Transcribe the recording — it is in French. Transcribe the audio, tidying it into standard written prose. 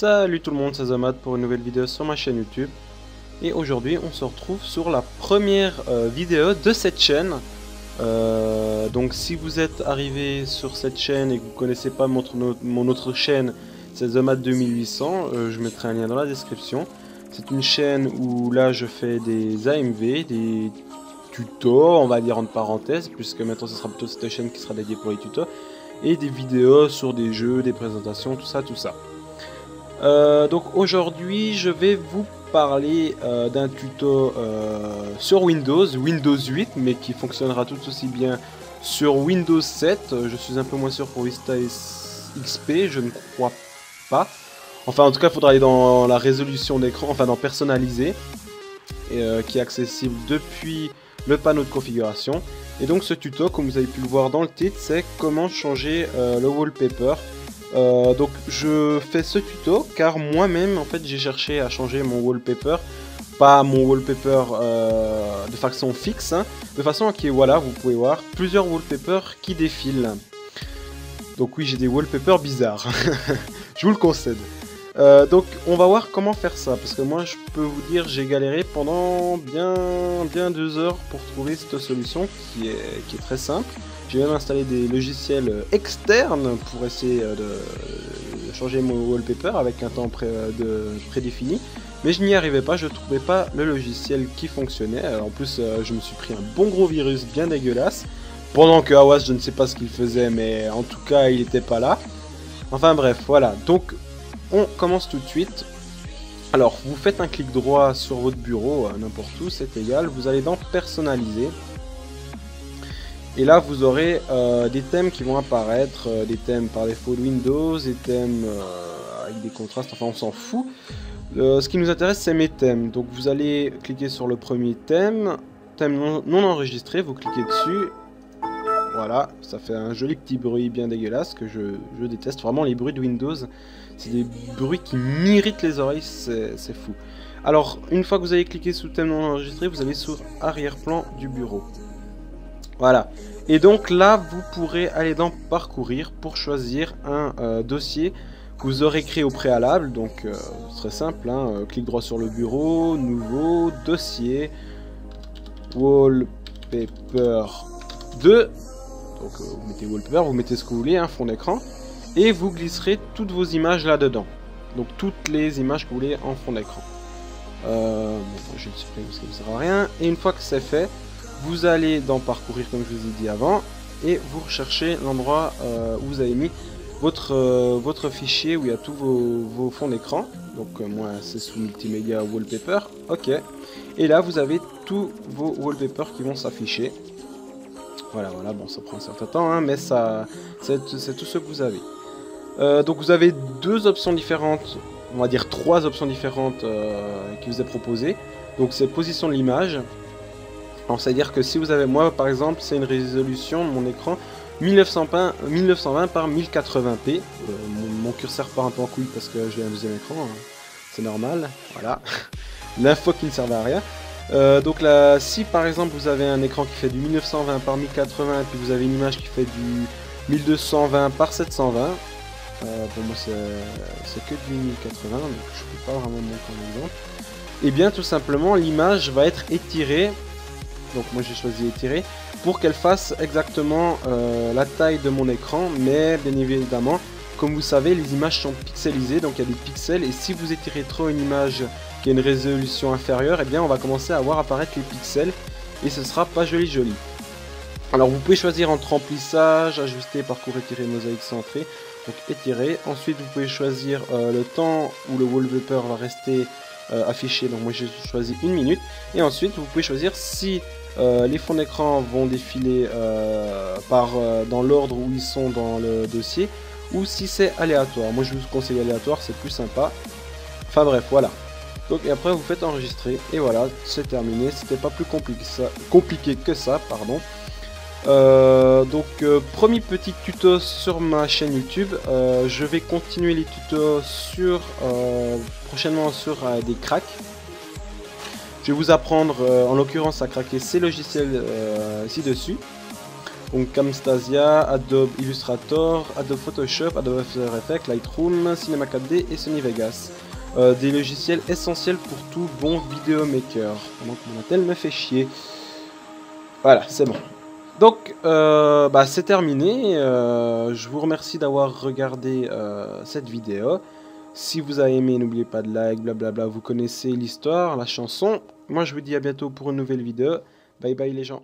Salut tout le monde, c'est Zamad pour une nouvelle vidéo sur ma chaîne YouTube. Et aujourd'hui on se retrouve sur la première vidéo de cette chaîne. Donc si vous êtes arrivé sur cette chaîne et que vous ne connaissez pas mon autre chaîne, c'est Zamad 2800, je mettrai un lien dans la description. C'est une chaîne où là je fais des AMV, des tutos, on va dire entre parenthèses, puisque maintenant ce sera plutôt cette chaîne qui sera dédiée pour les tutos. Et des vidéos sur des jeux, des présentations, tout ça, tout ça. Donc aujourd'hui je vais vous parler d'un tuto sur Windows 8, mais qui fonctionnera tout aussi bien sur Windows 7. Je suis un peu moins sûr pour Vista XP, je ne crois pas. Enfin en tout cas il faudra aller dans la résolution d'écran, enfin dans personnaliser, qui est accessible depuis le panneau de configuration. Et donc ce tuto, comme vous avez pu le voir dans le titre, c'est comment changer le wallpaper. Donc je fais ce tuto car moi-même en fait j'ai cherché à changer mon wallpaper, pas mon wallpaper de façon fixe, hein, de façon à ce que voilà, vous pouvez voir plusieurs wallpapers qui défilent. Donc oui, j'ai des wallpapers bizarres, je vous le concède. Donc on va voir comment faire ça, parce que moi je peux vous dire j'ai galéré pendant bien 2 heures pour trouver cette solution qui est très simple. J'ai même installé des logiciels externes pour essayer de changer mon wallpaper avec un temps prédéfini, mais je n'y arrivais pas, je ne trouvais pas le logiciel qui fonctionnait. En plus je me suis pris un bon gros virus bien dégueulasse, pendant que Awas je ne sais pas ce qu'il faisait, mais en tout cas il n'était pas là. Enfin bref, voilà, donc on commence tout de suite. Alors vous faites un clic droit sur votre bureau, n'importe où, c'est égal, vous allez dans personnaliser. Et là vous aurez des thèmes qui vont apparaître, des thèmes par défaut de Windows, des thèmes avec des contrastes, enfin on s'en fout. Ce qui nous intéresse c'est mes thèmes, donc vous allez cliquer sur le premier thème, thème non enregistré, vous cliquez dessus. Voilà, ça fait un joli petit bruit bien dégueulasse que je déteste, vraiment les bruits de Windows, c'est des bruits qui m'irritent les oreilles, c'est fou. Alors une fois que vous avez cliqué sous thème non enregistré, vous allez sur arrière-plan du bureau. Voilà, et donc là vous pourrez aller dans parcourir pour choisir un dossier que vous aurez créé au préalable. Donc c'est très simple, hein, clic droit sur le bureau, nouveau, dossier, wallpaper 2. Donc vous mettez wallpaper, vous mettez ce que vous voulez, hein, fond d'écran, et vous glisserez toutes vos images là-dedans. Donc toutes les images que vous voulez en fond d'écran. Bon, je le supprime parce que ça ne sert à rien. Et une fois que c'est fait, vous allez dans parcourir comme je vous ai dit avant, et vous recherchez l'endroit où vous avez mis votre fichier où il y a tous vos fonds d'écran. Donc moi c'est sous multimédia wallpaper, ok. Et là vous avez tous vos wallpapers qui vont s'afficher. Voilà, bon ça prend un certain temps, hein, mais ça c'est tout ce que vous avez. Donc vous avez deux options différentes, on va dire trois options différentes qui vous est proposées. Donc c'est position de l'image. Alors c'est à dire que si vous avez, moi par exemple c'est une résolution de mon écran 1920 par 1080p. Mon curseur part un peu en couille parce que j'ai un deuxième écran, hein. C'est normal, voilà. L'info qui ne servait à rien. Donc là, si par exemple vous avez un écran qui fait du 1920 par 1080 et puis vous avez une image qui fait du 1220 par 720, pour moi c'est que du 1080, donc je ne peux pas vraiment montrer un exemple. Et bien tout simplement l'image va être étirée, donc moi j'ai choisi étirer, pour qu'elle fasse exactement la taille de mon écran, mais bien évidemment, comme vous savez, les images sont pixelisées, donc il y a des pixels, et si vous étirez trop une image qui a une résolution inférieure, et bien on va commencer à voir apparaître les pixels, et ce sera pas joli. Alors vous pouvez choisir entre remplissage, ajuster, parcours étiré, mosaïque centré, donc étirer. Ensuite vous pouvez choisir le temps où le wallpaper va rester affiché, donc moi j'ai choisi 1 minute, et ensuite vous pouvez choisir si les fonds d'écran vont défiler dans l'ordre où ils sont dans le dossier, ou si c'est aléatoire. Moi je vous conseille aléatoire, c'est plus sympa. Enfin bref, voilà. Donc et après vous faites enregistrer, et voilà, c'est terminé. C'était pas plus compliqué que ça, pardon. Premier petit tuto sur ma chaîne YouTube. Je vais continuer les tutos prochainement sur des cracks. Je vais vous apprendre en l'occurrence à craquer ces logiciels ci-dessus. Donc Camtasia, Adobe Illustrator, Adobe Photoshop, Adobe After Effects, Lightroom, Cinema 4D et Sony Vegas. Des logiciels essentiels pour tout bon vidéomaker. Donc mon attel me fait chier. Voilà, c'est bon. Donc, c'est terminé. Je vous remercie d'avoir regardé cette vidéo. Si vous avez aimé, n'oubliez pas de like, blablabla. Vous connaissez l'histoire, la chanson. Moi, je vous dis à bientôt pour une nouvelle vidéo. Bye bye les gens.